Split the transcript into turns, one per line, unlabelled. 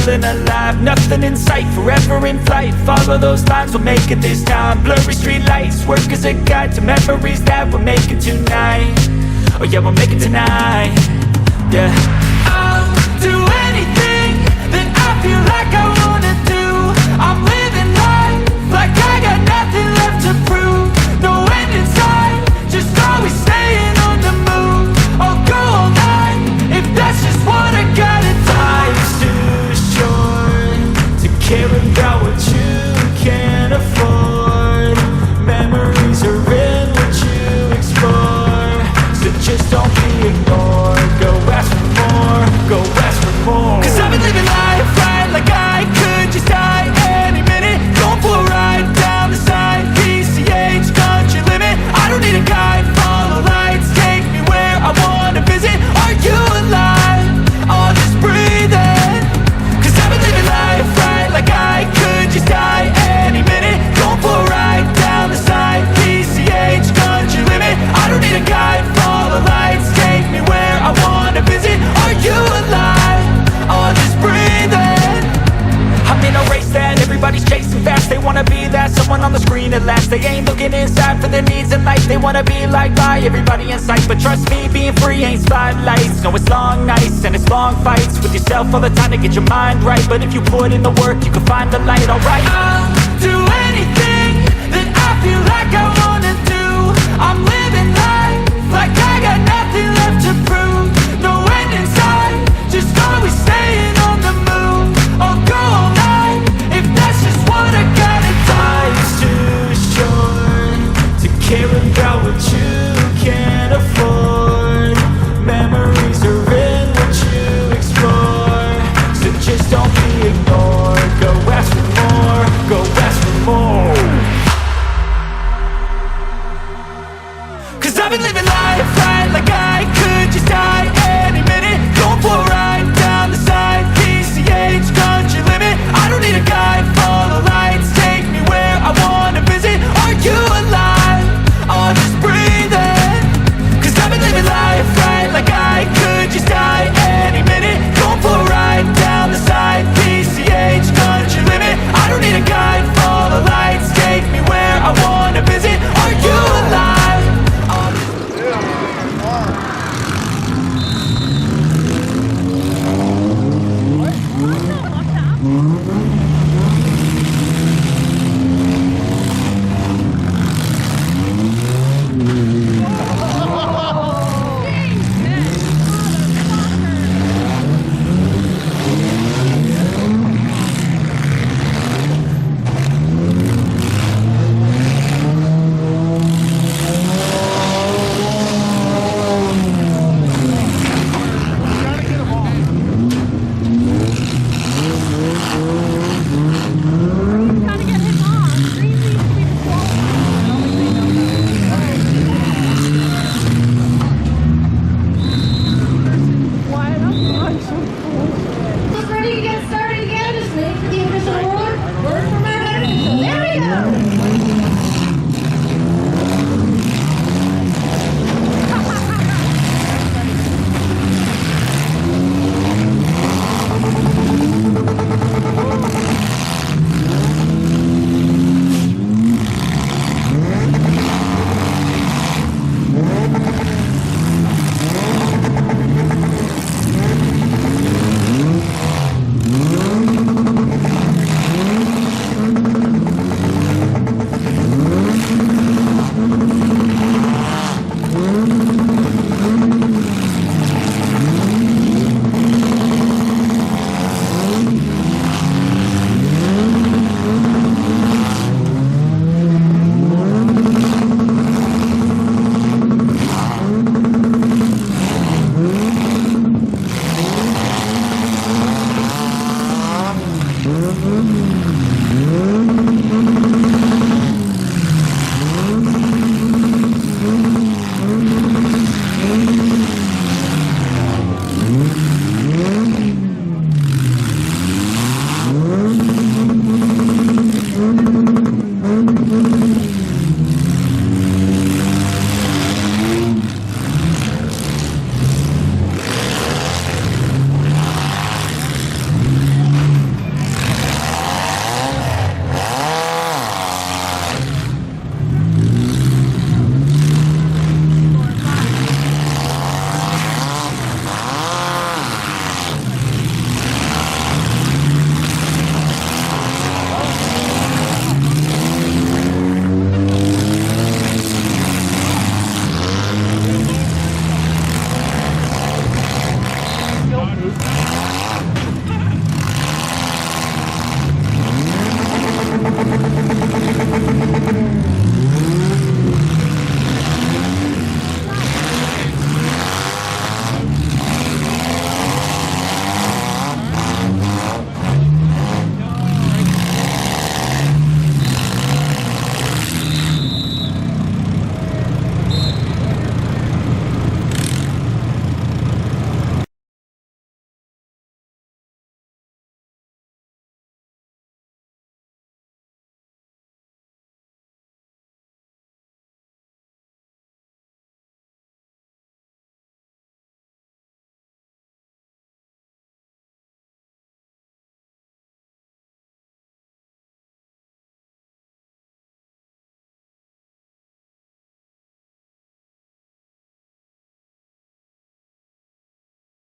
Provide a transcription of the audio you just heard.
feeling alive. Nothing in sight, forever in flight. Follow those lines, we'll make it this time. Blurry street lights, work as a guide to memories that we're making tonight. Oh yeah, we'll make it tonight. Yeah, I'll do anything that I feel like I wanna do. I'm living life like I got nothing left to prove. No end in sight, just always staying on the move. I'll go all night if that's just what I gotta do. Life's too short to care about what you can't afford. Memories are in what you explore, so just don't be ignored. Go ask for more, go ask for more. 'Cause I've been living life right like I could just die any minute. Going for a ride down the side, PCH, country limit. I don't need a guide, follow lights, take me where I wanna visit. Are you alive? I'll just breathe in. 'Cause I've been living life right like I could just die any minute. Going for a ride down the side, PCH, country limit. I don't need a guide, follow lights, take me where I wanna visit. Are you alive? I'll just breathe in. I'm in a race that everybody's chasing fast. They wanna be that someone on the screen at last. They ain't looking inside for their needs in life. They wanna be liked by everybody in sight. But trust me, being free ain't spotlights. No, it's long nights and it's long fights with yourself all the time to get your mind right. But if you put in the work, you can find the light, alright. I'll do anything that I feel like I wanna do. I'm living life like I got nothing left to prove. No end in sight, just always staying on the move. I'll go all night if that's just what I gotta do. Life's too short to care about what you can't afford. Memories are in what you explore, so just don't be ignored. Go ask for more, go ask for more. 'Cause I've been living life right like I could just die any minute. Going for a ride down the side, PCH, country limit. I don't need a guide, follow lights, take me where I wanna visit. Are you alive? I'll just breathe in. 'Cause I've been living life right like I could just die any minute. Going for a ride down the side, PCH, country limit. I don't need a guide, follow lights, take me where I wanna visit. Are you alive?
Ready to get started again? Just wait for the official word from our head. There we go.
Mm-hmm.